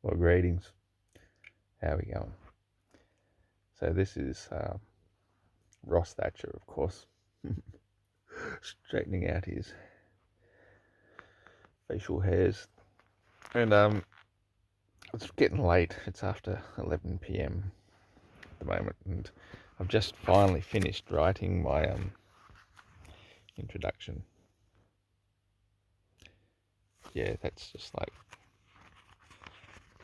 Well, greetings. How are we going? So this is Ross Thatcher, of course, straightening out his facial hairs. And it's getting late. It's after 11 p.m. at the moment, and I've just finally finished writing my introduction. Yeah, that's just like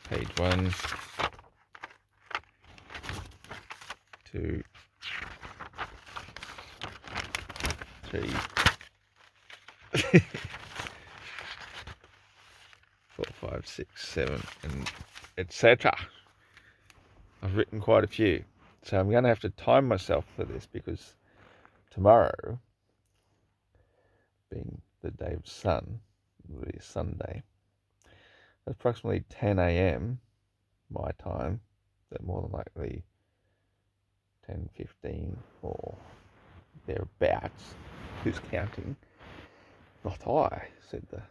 page 1, 2, 3, 4, 5, 6, 7, and etc. I've written quite a few, so I'm going to have to time myself for this because tomorrow, being the day of sun, will be Sunday, approximately 10 a.m. my time, so more than likely 10:15 or thereabouts. Who's counting? Not I, said the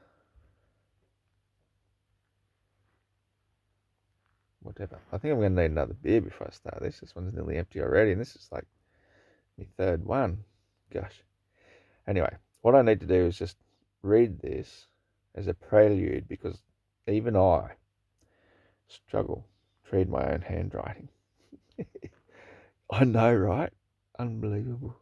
whatever. I think I'm going to need another beer before I start this. This one's nearly empty already, and this is like my third one. Gosh. Anyway, what I need to do is just read this as a prelude, because even I struggle to read my own handwriting. I know, right? Unbelievable.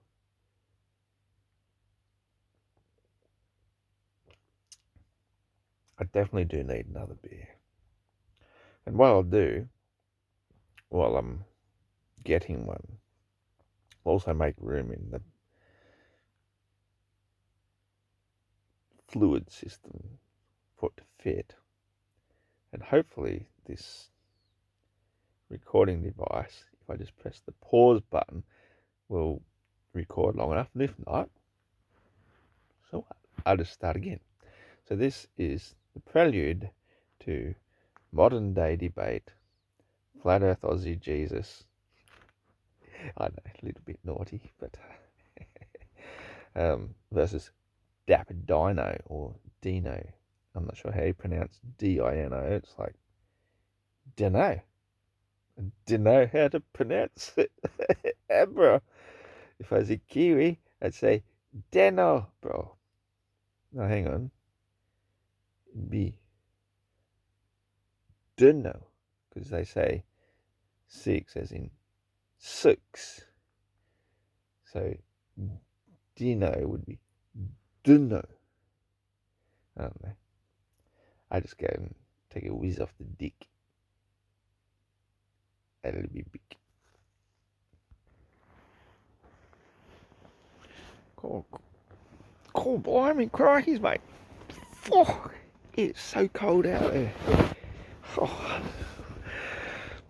I definitely do need another beer. And what I'll do while I'm getting one, I'll also make room in the fluid system for it to fit. And hopefully this recording device, if I just press the pause button, will record long enough. And if not, so what? I'll just start again. So this is the prelude to modern day debate, Flat Earth Aussie Jesus. I know, a little bit naughty, but versus Dapper Dino or Dino. I'm not sure how you pronounce D-I-N-O. It's like, dunno. Dunno how to pronounce it. Bro. If I was a Kiwi, I'd say Deno, bro. No, hang on. It'd be dunno, because they say 6 as in 6. So Dino would be dunno. I don't know. I just go and take a whiz off the dick. And it'll be big. Cool, blimey, crikeys, mate. Oh, it's so cold out there. Oh,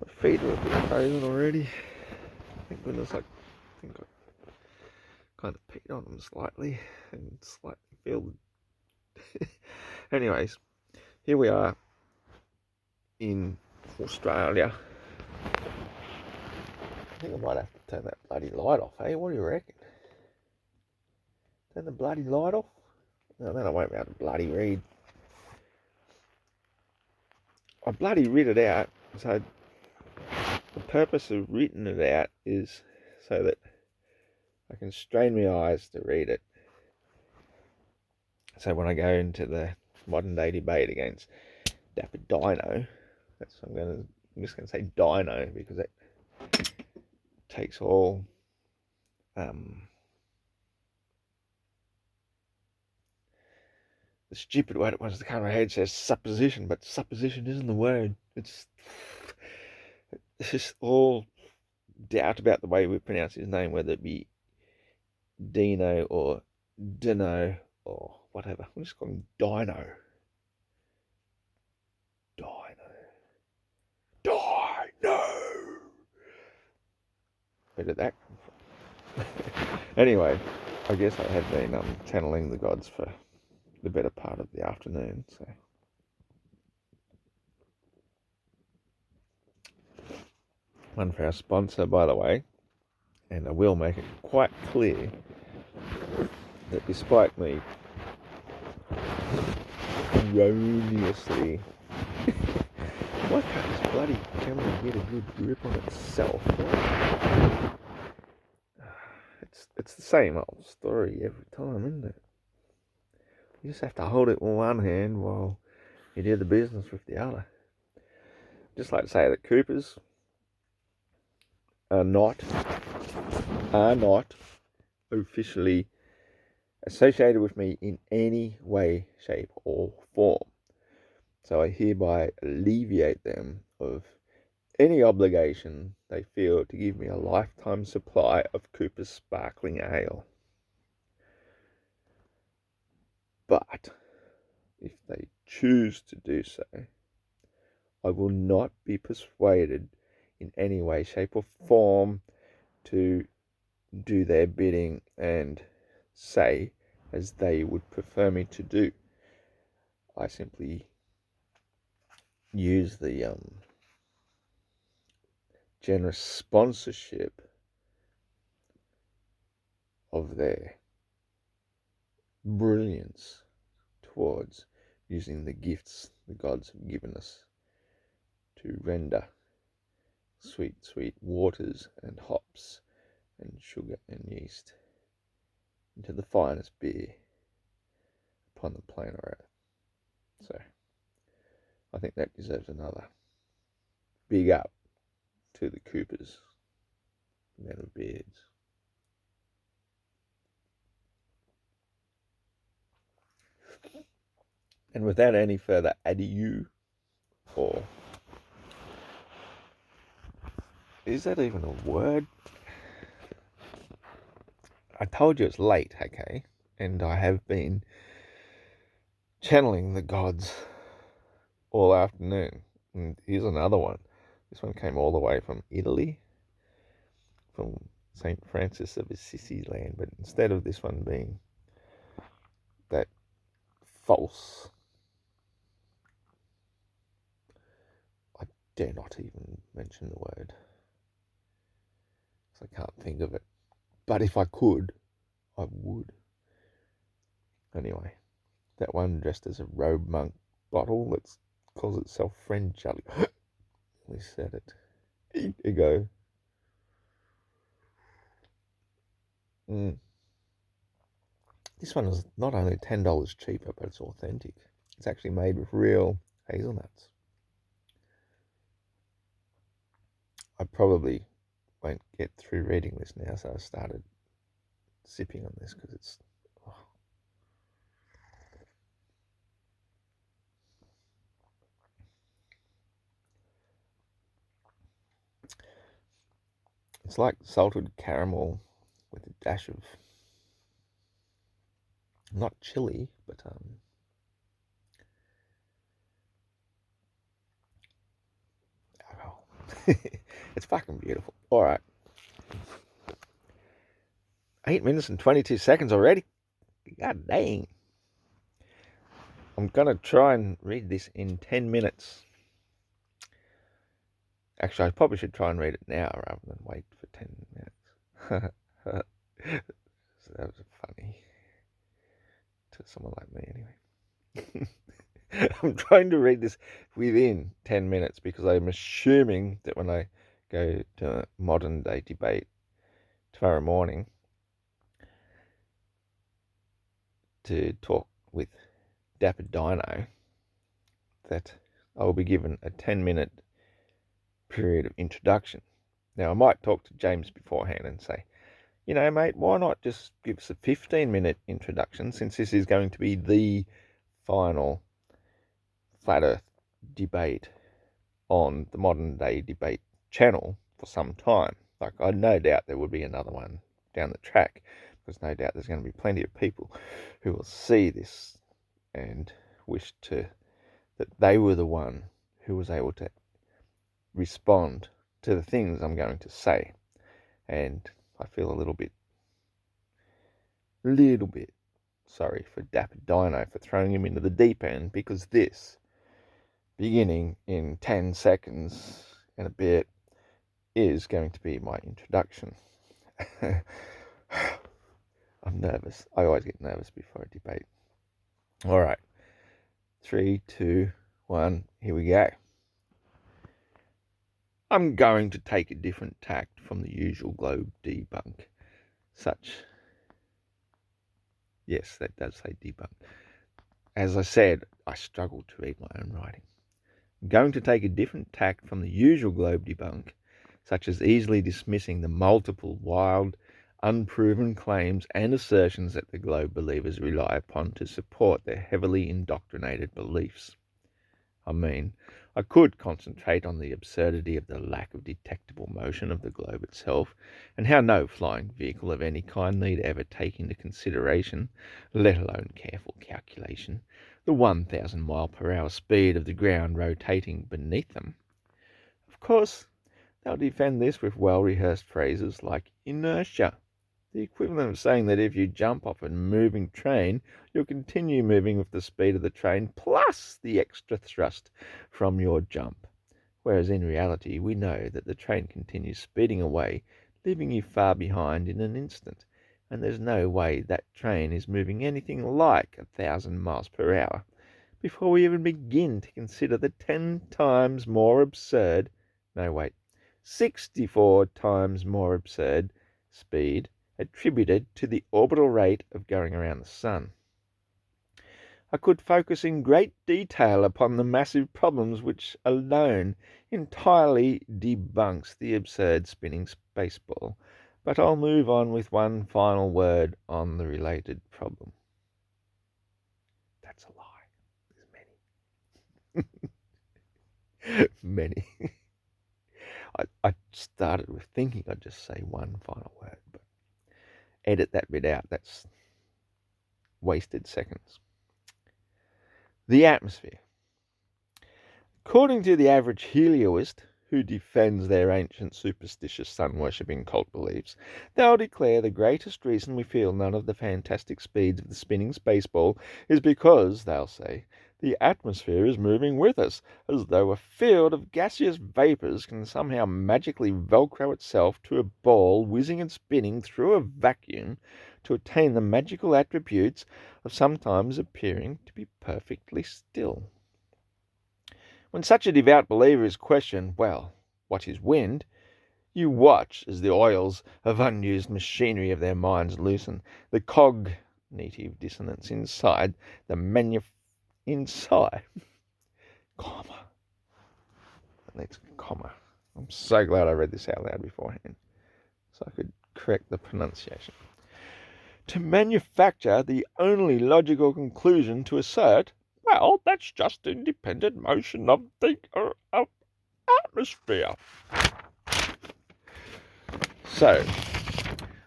my feet are a bit frozen already. Thank goodness I think I kind of peed on them slightly and slightly feel. Anyways, here we are in Australia. I think I might have to turn that bloody light off, hey? What do you reckon? Turn the bloody light off? No, then I won't be able to bloody read. I bloody read it out, so the purpose of reading it out is so that I can strain my eyes to read it. So when I go into the modern day debate against Dapper Dino, I'm just going to say Dino because it takes all the stupid word it was, the camera head says supposition, but supposition isn't the word. It's just all doubt about the way we pronounce his name, whether it be Dino or Dino or whatever. I'm just calling him Dino. Where did that come from? Anyway, I guess I had been channeling the gods for the better part of the afternoon, so one for our sponsor, by the way, and I will make it quite clear that despite me erroneously Why can't this bloody camera get a good grip on itself? It's the same old story every time, isn't it? You just have to hold it with one hand while you do the business with the other. Just like to say that Coopers are not officially associated with me in any way, shape, or form. So I hereby alleviate them of any obligation they feel to give me a lifetime supply of Cooper's sparkling ale. But if they choose to do so, I will not be persuaded in any way, shape, or form to do their bidding and say as they would prefer me to do. I simply use the generous sponsorship of their brilliance towards using the gifts the gods have given us to render sweet, sweet waters and hops and sugar and yeast into the finest beer upon the planar earth. So I think that deserves another big up to the Coopers, men of beards. And without any further ado, or is that even a word? I told you it's late, okay? And I have been channeling the gods all afternoon. And here's another one. This one came all the way from Italy, from St. Francis of Assisi land. But instead of this one being that false, I dare not even mention the word, because I can't think of it. But if I could, I would. Anyway, that one dressed as a robe monk bottle that calls itself Friend Charlie. We said it. Here you go. This one is not only $10 cheaper, but it's authentic. It's actually made with real hazelnuts. I probably won't get through reading this now, so I started sipping on this because it's... Oh. It's like salted caramel with a dash of, not chili, but alcohol. It's fucking beautiful. All right. 8 minutes and 22 seconds already. God dang. I'm going to try and read this in 10 minutes. Actually, I probably should try and read it now rather than wait for 10 minutes. So that was funny to someone like me anyway. I'm trying to read this within 10 minutes because I'm assuming that when I go to a modern day debate tomorrow morning to talk with Dapper Dino, that I will be given a 10-minute period of introduction. Now, I might talk to James beforehand and say, you know, mate, why not just give us a 15-minute introduction, since this is going to be the final flat earth debate on the modern day debate channel for some time. Like, I no doubt there will be another one down the track, because no doubt there's going to be plenty of people who will see this and wish to that they were the one who was able to respond to the things I'm going to say. And I feel a little bit sorry for Dapper Dino for throwing him into the deep end, because this, beginning in 10 seconds and a bit, is going to be my introduction. I'm nervous. I always get nervous before a debate. All right. 3, 2, 1, here we go. I'm going to take a different tact from the usual globe debunk. Yes, that does say debunk. As I said, I struggle to read my own writing. I'm going to take a different tack from the usual globe debunk, such as easily dismissing the multiple wild, unproven claims and assertions that the globe believers rely upon to support their heavily indoctrinated beliefs. I could concentrate on the absurdity of the lack of detectable motion of the globe itself, and how no flying vehicle of any kind need ever take into consideration, let alone careful calculation, the 1,000 mile per hour speed of the ground rotating beneath them. Of course, they'll defend this with well-rehearsed phrases like inertia, the equivalent of saying that if you jump off a moving train, you'll continue moving with the speed of the train plus the extra thrust from your jump. Whereas in reality, we know that the train continues speeding away, leaving you far behind in an instant, and there's no way that train is moving anything like 1,000 miles per hour before we even begin to consider the 10 times more absurd, 64 times more absurd speed attributed to the orbital rate of going around the sun. I could focus in great detail upon the massive problems which alone entirely debunks the absurd spinning space ball, but I'll move on with one final word on the related problem. That's a lie. There's many. Many. I started with thinking I'd just say one final word, but edit that bit out. That's wasted seconds. The atmosphere. According to the average helioist, who defends their ancient superstitious sun-worshipping cult beliefs, they'll declare the greatest reason we feel none of the fantastic speeds of the spinning space ball is because, they'll say, the atmosphere is moving with us, as though a field of gaseous vapours can somehow magically velcro itself to a ball whizzing and spinning through a vacuum to attain the magical attributes of sometimes appearing to be perfectly still. When such a devout believer is questioned, well, what is wind? You watch as the oils of unused machinery of their minds loosen, the cognitive dissonance inside the comma. That's comma. I'm so glad I read this out loud beforehand, so I could correct the pronunciation. To manufacture the only logical conclusion to assert, well, that's just independent motion of the atmosphere. So,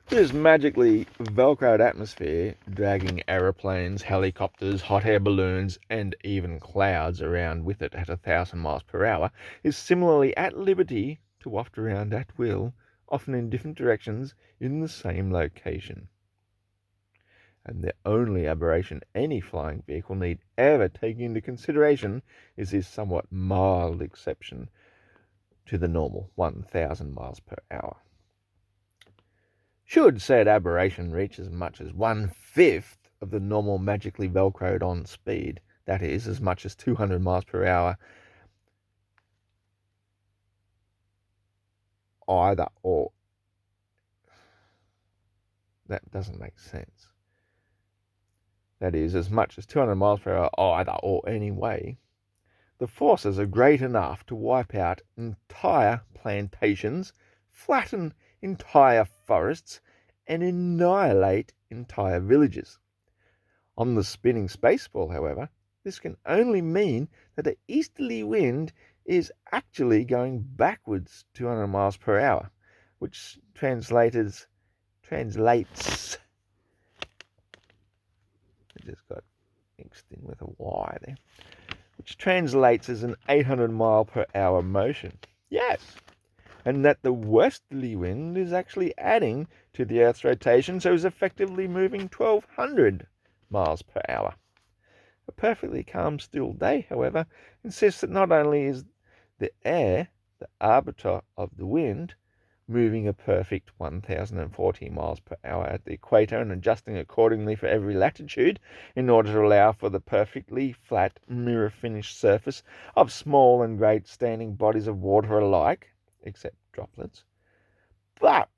this magically velcroed atmosphere, dragging aeroplanes, helicopters, hot air balloons, and even clouds around with it at 1,000 miles per hour, is similarly at liberty to waft around at will, often in different directions, in the same location. And the only aberration any flying vehicle need ever take into consideration is this somewhat mild exception to the normal 1,000 miles per hour. Should said aberration reach as much as 1/5 of the normal magically velcroed on speed, that is, as much as 200 miles per hour, either or. That doesn't make sense. That is, as much as 200 miles per hour either or anyway, the forces are great enough to wipe out entire plantations, flatten entire forests, and annihilate entire villages. On the spinning space ball, however, this can only mean that the easterly wind is actually going backwards 200 miles per hour, which translates I just got mixed in with a Y there, which translates as an 800 mile per hour motion. Yes, and that the westerly wind is actually adding to the Earth's rotation, so is effectively moving 1,200 miles per hour. A perfectly calm, still day, however, insists that not only is the air the arbiter of the wind, moving a perfect 1,040 miles per hour at the equator and adjusting accordingly for every latitude in order to allow for the perfectly flat, mirror-finished surface of small and great standing bodies of water alike, except droplets. But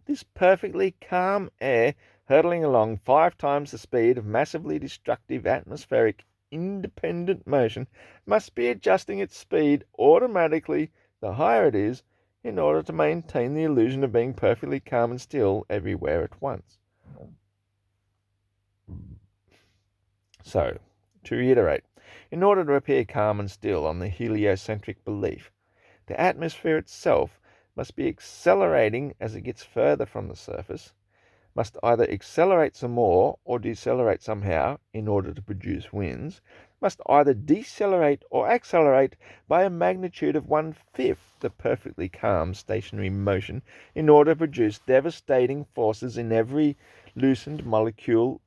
this perfectly calm air hurtling along 5 times the speed of massively destructive atmospheric independent motion must be adjusting its speed automatically the higher it is in order to maintain the illusion of being perfectly calm and still everywhere at once. So, to reiterate, in order to appear calm and still on the heliocentric belief, the atmosphere itself must be accelerating as it gets further from the surface, must either accelerate some more or decelerate somehow in order to produce winds, must either decelerate or accelerate by a magnitude of 1/5 the perfectly calm stationary motion in order to produce devastating forces in every loosened molecule.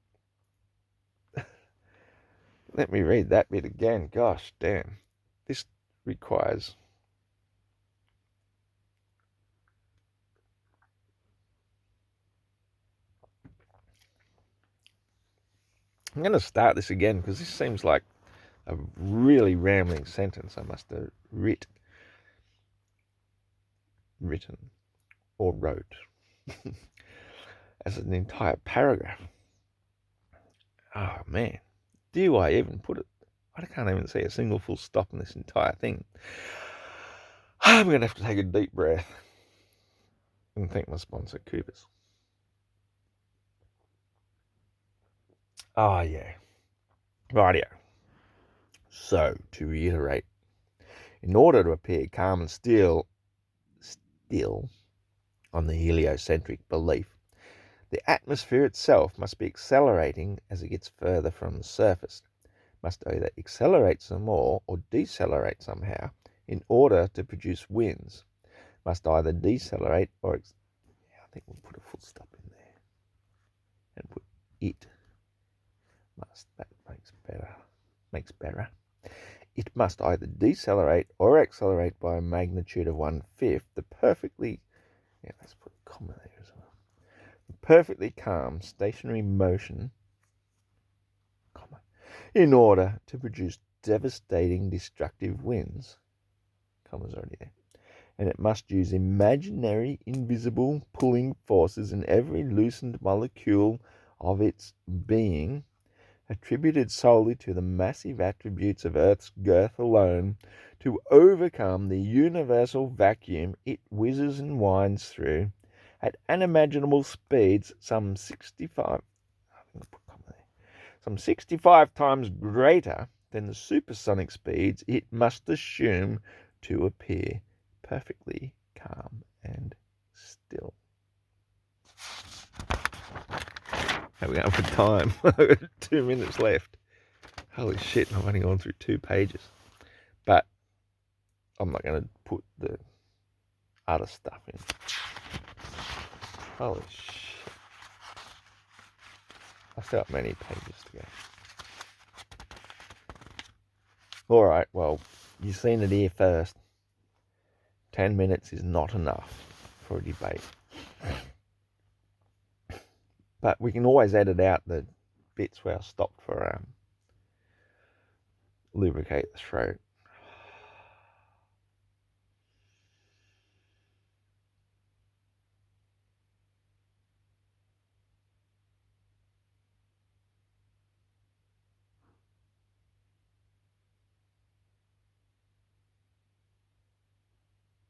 Let me read that bit again. Gosh damn. This requires... I'm going to start this again because this seems like a really rambling sentence I must have written or wrote as an entire paragraph. Oh man, do I even put it? I can't even see a single full stop in this entire thing. I'm going to have to take a deep breath and thank my sponsor, Coopers. Oh yeah. Rightio. So, to reiterate, in order to appear calm and still on the heliocentric belief, the atmosphere itself must be accelerating as it gets further from the surface, must either accelerate some more or decelerate somehow in order to produce winds, must either decelerate or... I think we'll put a full stop in there and put it must. That makes better. It must either decelerate or accelerate by a magnitude of 1/5 the perfectly... Yeah, let's put a comma there as well. The perfectly calm stationary motion, comma, in order to produce devastating destructive winds, comma's already there, and it must use imaginary invisible pulling forces in every loosened molecule of its being, attributed solely to the massive attributes of Earth's girth alone, to overcome the universal vacuum it whizzes and winds through at unimaginable speeds some 65 times greater than the supersonic speeds it must assume to appear perfectly calm and still. How are we going for time? 2 minutes left. Holy shit, I've only gone through 2 pages. But I'm not going to put the other stuff in. Holy shit. I still have many pages to go. Alright, well, you've seen it here first. 10 minutes is not enough for a debate. But we can always edit out the bits where I stopped for lubricate the throat.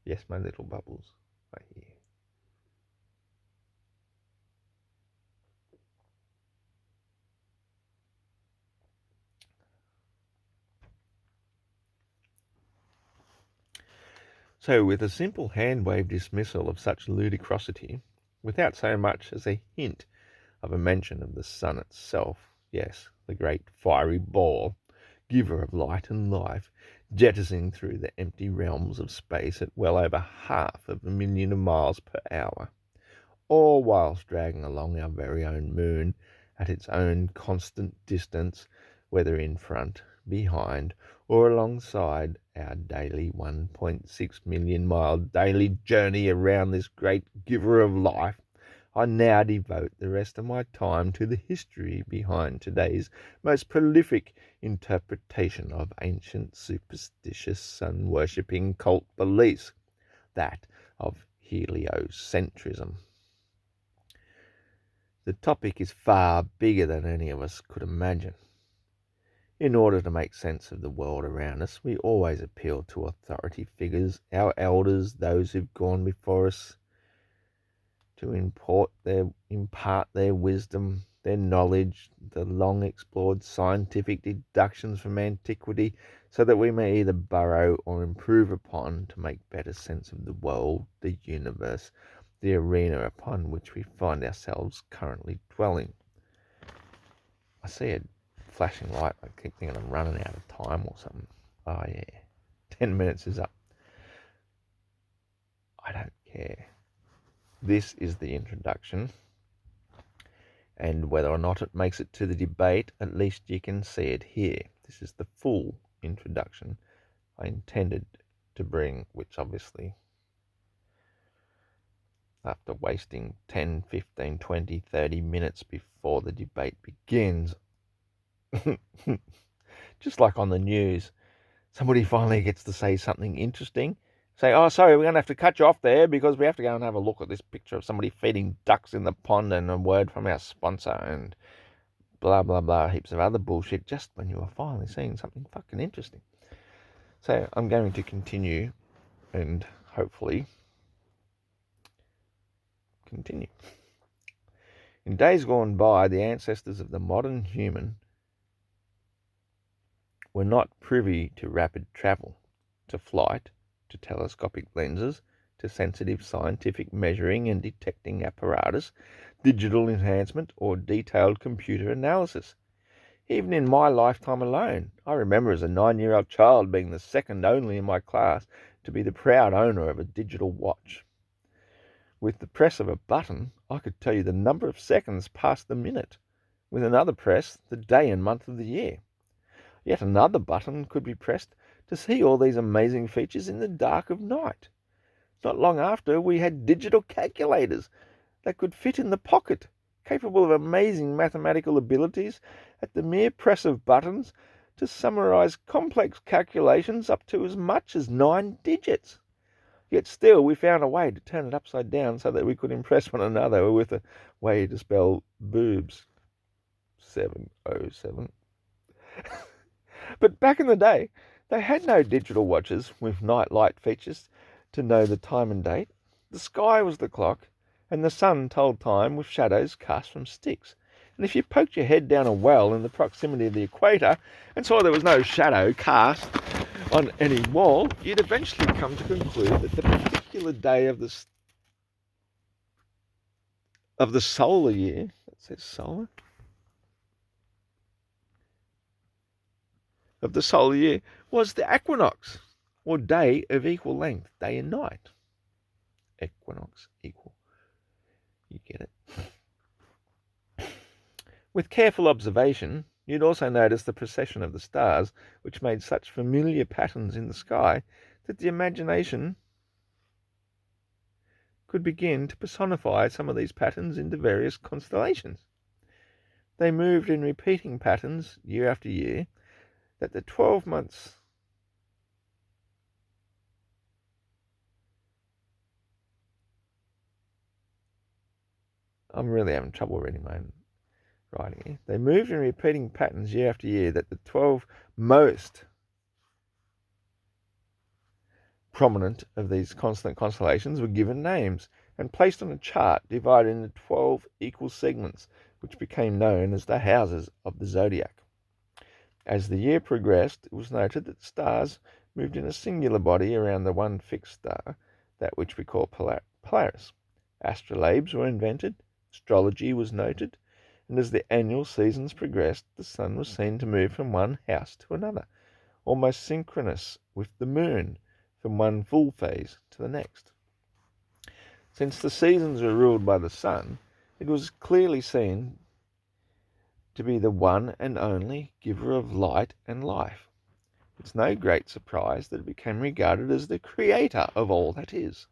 Yes, my little bubbles right here. So, with a simple hand-wave dismissal of such ludicrosity, without so much as a hint of a mention of the sun itself, yes, the great fiery ball, giver of light and life, jettisoning through the empty realms of space at well over 500,000 miles per hour, all whilst dragging along our very own moon at its own constant distance, whether in front, behind, or alongside our daily 1.6 million mile daily journey around this great giver of life, I now devote the rest of my time to the history behind today's most prolific interpretation of ancient superstitious sun-worshipping cult beliefs, that of heliocentrism. The topic is far bigger than any of us could imagine. In order to make sense of the world around us, we always appeal to authority figures, our elders, those who've gone before us, to impart their wisdom, their knowledge, the long explored scientific deductions from antiquity, so that we may either borrow or improve upon to make better sense of the world, the universe, the arena upon which we find ourselves currently dwelling. I see a flashing light. I keep thinking I'm running out of time or something. Oh yeah, 10 minutes is up. I don't care. This is the introduction, and whether or not it makes it to the debate, at least you can see it here. This is the full introduction I intended to bring, which obviously, after wasting 10, 15, 20, 30 minutes before the debate begins, just like on the news, somebody finally gets to say something interesting. Say, oh, sorry, we're going to have to cut you off there because we have to go and have a look at this picture of somebody feeding ducks in the pond and a word from our sponsor and blah, blah, blah, heaps of other bullshit just when you were finally seeing something fucking interesting. So I'm going to continue and hopefully continue. In days gone by, the ancestors of the modern human were not privy to rapid travel, to flight, to telescopic lenses, to sensitive scientific measuring and detecting apparatus, digital enhancement, or detailed computer analysis. Even in my lifetime alone, I remember as a 9-year-old child being the second only in my class to be the proud owner of a digital watch. With the press of a button, I could tell you the number of seconds past the minute. With another press, the day and month of the year. Yet another button could be pressed to see all these amazing features in the dark of night. Not long after, we had digital calculators that could fit in the pocket, capable of amazing mathematical abilities at the mere press of buttons to summarize complex calculations up to as much as 9 digits. Yet still, we found a way to turn it upside down so that we could impress one another with a way to spell boobs. 707. But back in the day, they had no digital watches with night light features to know the time and date. The sky was the clock, and the sun told time with shadows cast from sticks. And if you poked your head down a well in the proximity of the equator and saw there was no shadow cast on any wall, you'd eventually come to conclude that the particular day of the solar year, that says solar, of the solar year was the equinox, or day of equal length, day and night. Equinox, equal. You get it. With careful observation, you'd also notice the precession of the stars, which made such familiar patterns in the sky that the imagination could begin to personify some of these patterns into various constellations. They moved in repeating patterns year after year, that the 12 months I'm really having trouble reading my own writing here. They moved in repeating patterns year after year, that the 12 most prominent of these constant constellations were given names and placed on a chart divided into 12 equal segments, which became known as the houses of the zodiac. As the year progressed, it was noted that stars moved in a singular body around the one fixed star, that which we call Polaris. Astrolabes were invented, astrology was noted, and as the annual seasons progressed, the sun was seen to move from one house to another, almost synchronous with the moon, from one full phase to the next. Since the seasons were ruled by the sun, it was clearly seen to be the one and only giver of light and life. It's no great surprise that it became regarded as the creator of all that is.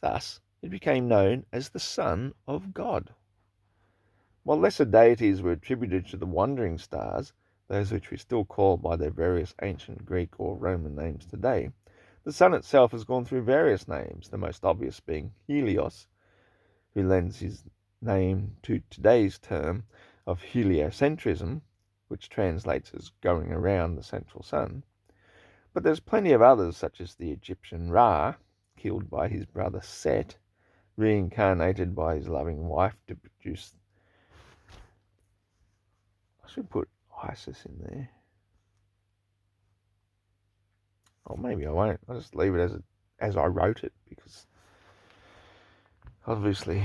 Thus, it became known as the Son of God. While lesser deities were attributed to the wandering stars, those which we still call by their various ancient Greek or Roman names today, The sun itself has gone through various names, the most obvious being Helios, who lends his name to today's term of heliocentrism, which translates as going around the central sun. But there's plenty of others, such as the Egyptian Ra, killed by his brother Set, reincarnated by his loving wife to produce... I should put Isis in there. Or maybe I won't. I'll just leave it as I wrote it, because obviously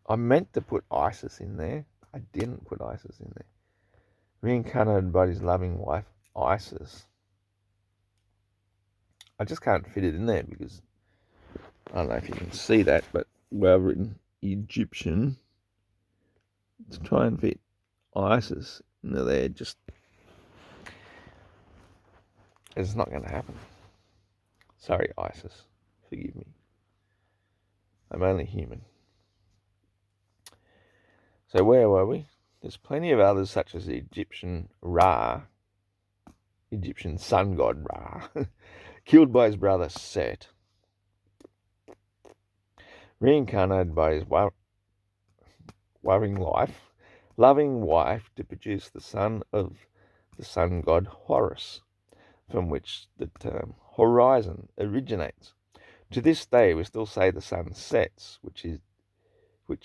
I meant to put Isis in there. I didn't put Isis in there. Reincarnated by his loving wife, Isis. I just can't fit it in there because I don't know if you can see that, but where I've written Egyptian to try and fit Isis into there, just it's not going to happen. Sorry, Isis. Forgive me. I'm only human. So where were we? There's plenty of others, such as the Egyptian Ra, Egyptian sun god Ra, killed by his brother Set, reincarnated by his loving wife to produce the son of the sun god Horus, from which the term horizon originates. To this day, we still say the sun sets, which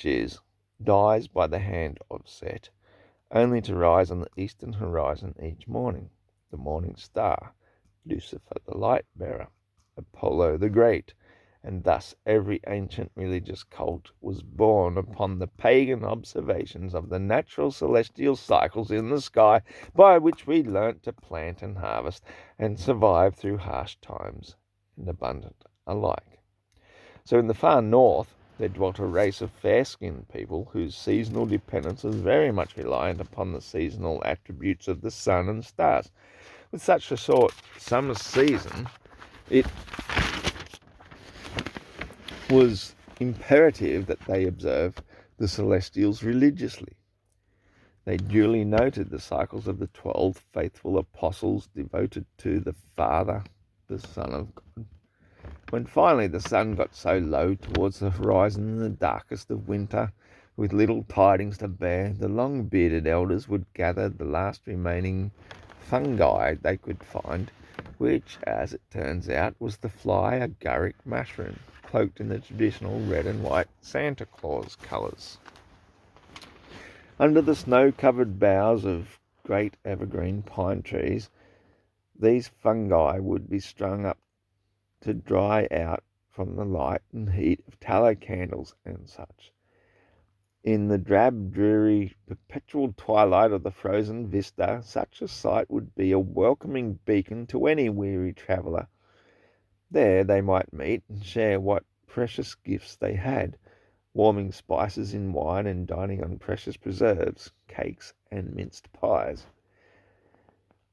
is dies by the hand of Set, only to rise on the eastern horizon each morning. The morning star, Lucifer the light bearer, Apollo the great, and thus every ancient religious cult was born upon the pagan observations of the natural celestial cycles in the sky, by which we learnt to plant and harvest and survive through harsh times and abundant alike. So in the far north, there dwelt a race of fair-skinned people whose seasonal dependence was very much reliant upon the seasonal attributes of the sun and stars. With such a short summer season, it was imperative that they observe the celestials religiously. They duly noted the cycles of the 12 faithful apostles devoted to the Father, the Son of God. When finally the sun got so low towards the horizon in the darkest of winter, with little tidings to bear, the long-bearded elders would gather the last remaining fungi they could find, which, as it turns out, was the fly agaric mushroom, cloaked in the traditional red and white Santa Claus colours. Under the snow-covered boughs of great evergreen pine trees, these fungi would be strung up to dry out from the light and heat of tallow candles and such. In the drab, dreary, perpetual twilight of the frozen vista, such a sight would be a welcoming beacon to any weary traveller. There they might meet and share what precious gifts they had, warming spices in wine and dining on precious preserves, cakes and minced pies.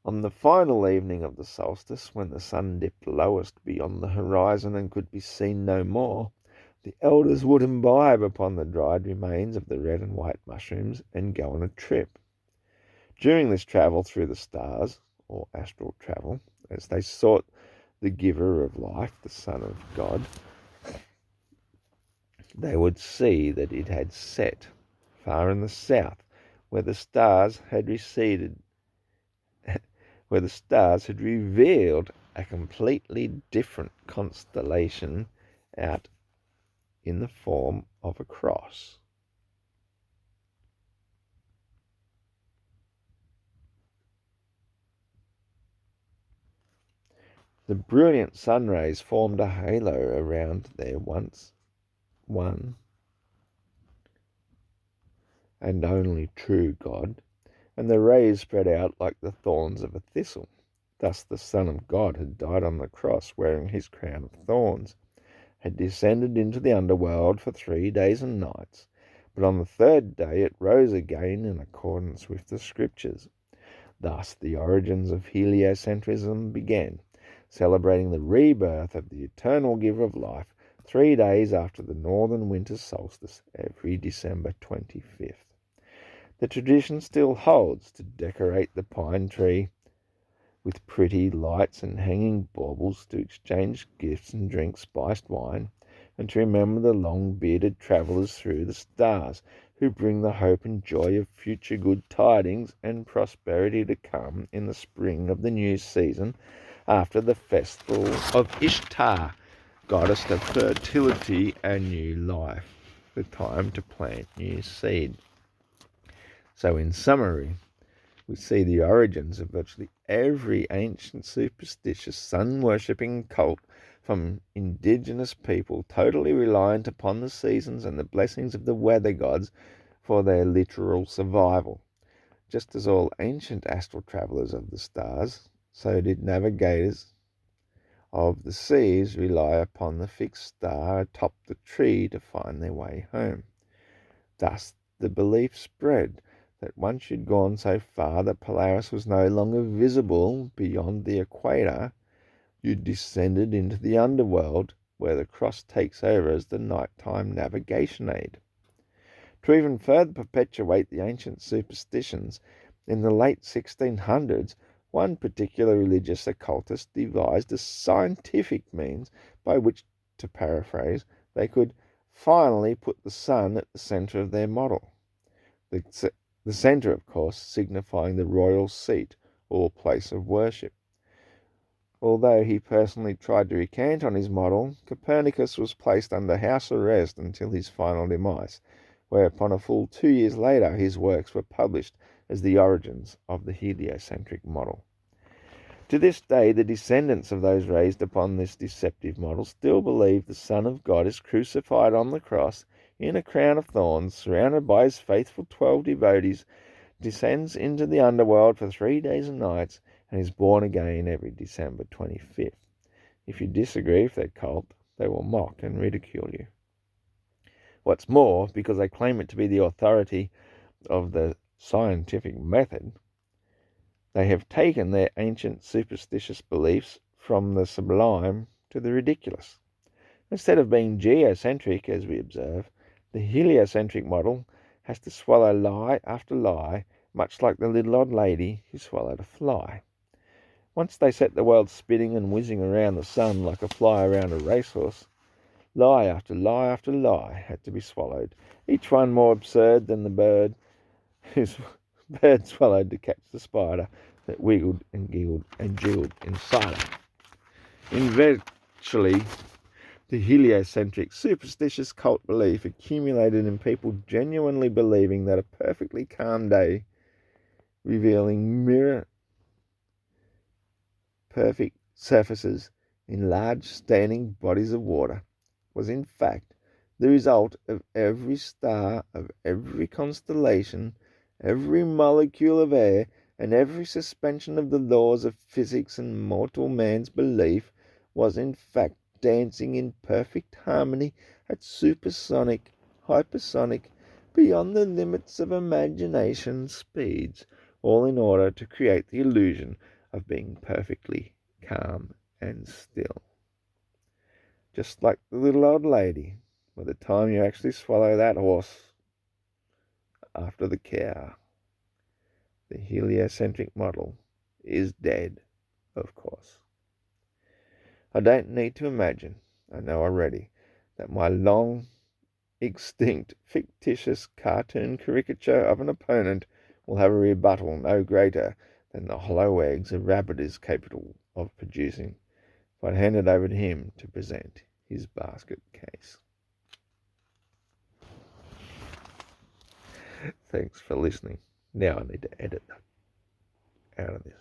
On the final evening of the solstice, when the sun dipped lowest beyond the horizon and could be seen no more, the elders would imbibe upon the dried remains of the red and white mushrooms and go on a trip. During this travel through the stars, or astral travel, as they sought the giver of life, the Son of God, they would see that it had set far in the south, where the stars had receded, where the stars had revealed a completely different constellation out in the form of a cross. The brilliant sun rays formed a halo around their once one and only true God, and the rays spread out like the thorns of a thistle. Thus the Son of God had died on the cross wearing his crown of thorns, had descended into the underworld for 3 days and nights, but on the third day it rose again in accordance with the Scriptures. Thus the origins of heliocentrism began, celebrating the rebirth of the eternal giver of life 3 days after the northern winter solstice every December 25th. The tradition still holds to decorate the pine tree with pretty lights and hanging baubles to exchange gifts and drink spiced wine, and to remember the long-bearded travellers through the stars who bring the hope and joy of future good tidings and prosperity to come in the spring of the new season after the festival of Ishtar, goddess of fertility and new life, the time to plant new seed. So in summary, we see the origins of virtually every ancient superstitious sun-worshipping cult from indigenous people totally reliant upon the seasons and the blessings of the weather gods for their literal survival. Just as all ancient astral travellers of the stars, so did navigators of the seas rely upon the fixed star atop the tree to find their way home. Thus the belief spread that once you'd gone so far that Polaris was no longer visible beyond the equator, you'd descended into the underworld, where the cross takes over as the nighttime navigation aid. To even further perpetuate the ancient superstitions, in the late 1600s, one particular religious occultist devised a scientific means by which, to paraphrase, they could finally put the sun at the centre of their model. The centre, of course, signifying the royal seat or place of worship. Although he personally tried to recant on his model, Copernicus was placed under house arrest until his final demise, whereupon a full 2 years later his works were published as the origins of the heliocentric model. To this day, the descendants of those raised upon this deceptive model still believe the Son of God is crucified on the cross in a crown of thorns, surrounded by his faithful 12 devotees, descends into the underworld for 3 days and nights, and is born again every December 25th. If you disagree with their cult, they will mock and ridicule you. What's more, because they claim it to be the authority of the scientific method, they have taken their ancient superstitious beliefs from the sublime to the ridiculous. Instead of being geocentric, as we observe, the heliocentric model has to swallow lie after lie, much like the little old lady who swallowed a fly. Once they set the world spinning and whizzing around the sun like a fly around a racehorse, lie after lie after lie had to be swallowed, each one more absurd than the bird whose bird swallowed to catch the spider that wiggled and giggled and jiggled inside her. Eventually, the heliocentric superstitious cult belief accumulated in people genuinely believing that a perfectly calm day, revealing mirror perfect surfaces in large standing bodies of water, was in fact the result of every star of every constellation, every molecule of air, and every suspension of the laws of physics, and mortal man's belief was in fact dancing in perfect harmony at supersonic, hypersonic, beyond the limits of imagination speeds, all in order to create the illusion of being perfectly calm and still. Just like the little old lady, by the time you actually swallow that horse after the cow, the heliocentric model is dead, of course. I don't need to imagine, I know already, that my long extinct fictitious cartoon caricature of an opponent will have a rebuttal no greater than the hollow eggs a rabbit is capable of producing. I'd hand it over to him to present his basket case. Thanks for listening. Now I need to edit out of this.